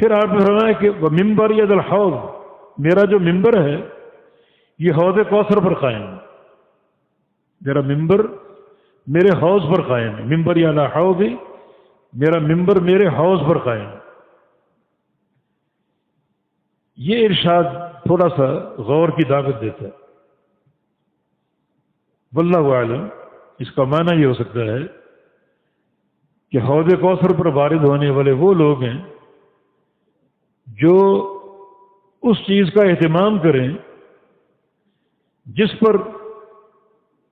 پھر آپ نے فرمایا کہ ممبر ید الحوض، میرا جو ممبر ہے یہ حوض کوثر پر قائم ہے، میرا ممبر میرے حوض پر قائم ہے، ممبر یا حوض، میرا ممبر میرے حوض پر قائم ہے۔ یہ ارشاد تھوڑا سا غور کی دعوت دیتا ہے۔ واللہ اعلم اس کا معنی یہ ہو سکتا ہے کہ حوض کوثر پر وارد ہونے والے وہ لوگ ہیں جو اس چیز کا اہتمام کریں جس پر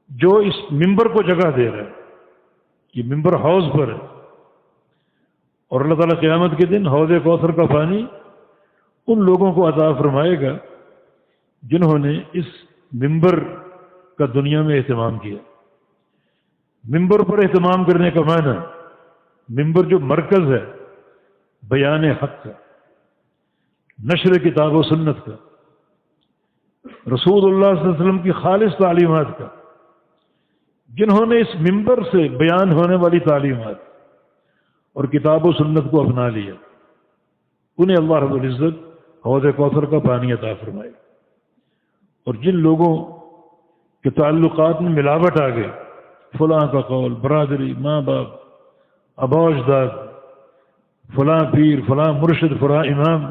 جو اس ممبر کو جگہ دے رہا ہے، یہ ممبر حوض پر ہے، اور اللہ تعالیٰ قیامت کے دن حوض کوثر کا پانی ان لوگوں کو عطا فرمائے گا جنہوں نے اس ممبر کا دنیا میں اہتمام کیا۔ ممبر پر اہتمام کرنے کا معنی، ممبر جو مرکز ہے بیان حق کا، نشر کتاب و سنت کا، رسول اللہ صلی اللہ علیہ وسلم کی خالص تعلیمات کا، جنہوں نے اس ممبر سے بیان ہونے والی تعلیمات اور کتاب و سنت کو اپنا لیا، انہیں اللہ رب العزت حوض کوثر کا پانی عطا فرمائے۔ اور جن لوگوں کے تعلقات میں ملاوٹ آ گئی، فلاں کا قول، برادری، ماں باپ، آبا و اجداد، فلاں پیر، فلاں مرشد، فلاں امام،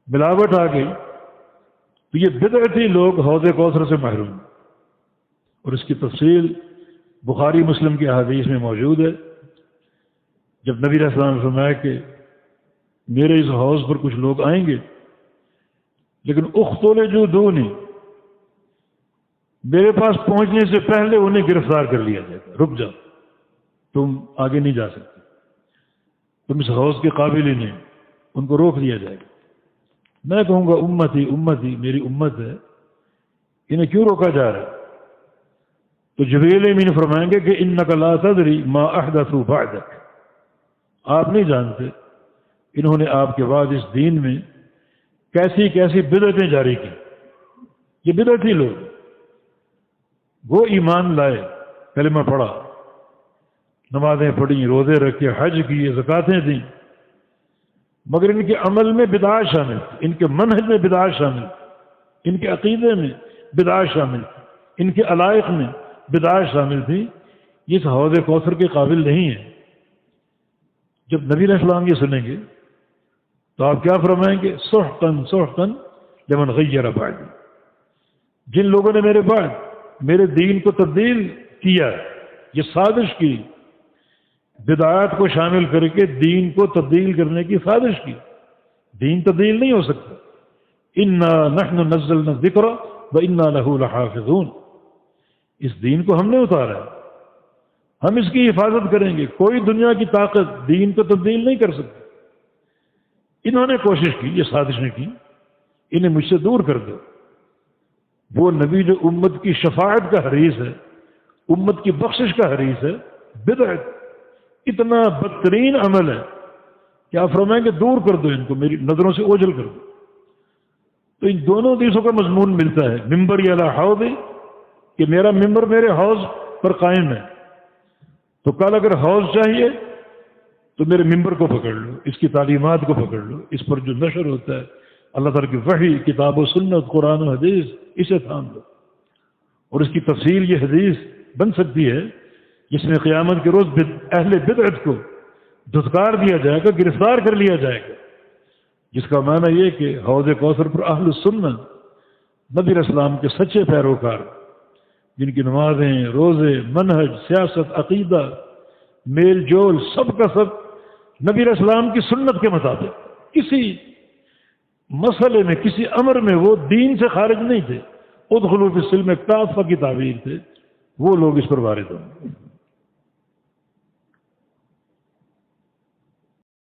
ملاوٹ آ گئی تو یہ بدعتی لوگ حوض کوثر سے محروم ہیں۔ اور اس کی تفصیل بخاری مسلم کی احادیث میں موجود ہے۔ جب نبی علیہ السلام نے فرمایا کہ میرے اس حوض پر کچھ لوگ آئیں گے لیکن اختلجوا دونی، میرے پاس پہنچنے سے پہلے انہیں گرفتار کر لیا جائے گا، رک جاؤ، تم آگے نہیں جا سکتے، تم اس حوض کے قابل ہی نہیں، ان کو روک دیا جائے گا۔ میں کہوں گا امتی امتی، میری امت ہے، انہیں کیوں روکا جا رہا ہے؟ تو جبریل امین فرمائیں گے کہ انک لا تدری ما احدثوا بعدک، آپ نہیں جانتے انہوں نے آپ کے بعد اس دین میں کیسی کیسی بدعتیں جاری کی۔ یہ بدعتی لوگ، وہ ایمان لائے، کلمہ پڑھا، نمازیں پڑھی، روزے رکھے، حج کیے، زکاتیں دیں، مگر ان کے عمل میں بدعات شامل تھی، ان کے منہج میں بدعات شامل تھی، ان کے عقیدے میں بدعات شامل تھی، ان کے علائق میں بدعات شامل تھی، یہ اس حوض کوثر کے قابل نہیں ہے۔ جب نبی علیہ السلام یہ سنیں گے تو آپ کیا فرمائیں گے؟ سحقاً سحقاً لمن غیر بعدی، جن لوگوں نے میرے بعد میرے دین کو تبدیل کیا، یہ سازش کی، بدعات کو شامل کر کے دین کو تبدیل کرنے کی سازش کی۔ دین تبدیل نہیں ہو سکتا۔ انا نحن نزلنا الذکر وانا له لحافظون، اس دین کو ہم نے اتارا ہے، ہم اس کی حفاظت کریں گے، کوئی دنیا کی طاقت دین کو تبدیل نہیں کر سکتی۔ انہوں نے کوشش کی، یہ سازش نے کی، انہیں مجھ سے دور کر دو۔ وہ نبی جو امت کی شفاعت کا حریص ہے، امت کی بخشش کا حریص ہے، بدعت اتنا بدترین عمل ہے کہ آپ فرمائیں کہ دور کر دو ان کو، میری نظروں سے اوجھل کر دو۔ تو ان دونوں حدیثوں کا مضمون ملتا ہے، ممبر علی حوض، کہ میرا ممبر میرے حوض پر قائم ہے، تو کل اگر حوض چاہیے تو میرے ممبر کو پکڑ لو، اس کی تعلیمات کو پکڑ لو، اس پر جو نشر ہوتا ہے اللہ تعالیٰ کی وحی، کتاب و سنت، قرآن و حدیث، اسے تھام دو۔ اور اس کی تفصیل یہ حدیث بن سکتی ہے جس میں قیامت کے روز اہل بدعت کو دھتکار دیا جائے گا، گرفتار کر لیا جائے گا، جس کا معنی یہ کہ حوض کوثر پر اہل السنت، نبی علیہ السلام کے سچے پیروکار، جن کی نمازیں، روزے، منہج، سیاست، عقیدہ، میل جول، سب کا سب نبی علیہ السلام کی سنت کے مطابق، کسی مسئلے میں، کسی امر میں وہ دین سے خارج نہیں تھے، ادخلوا فی السلم کافہ کی تعبیر تھے، وہ لوگ اس پر وارد ہوں گے۔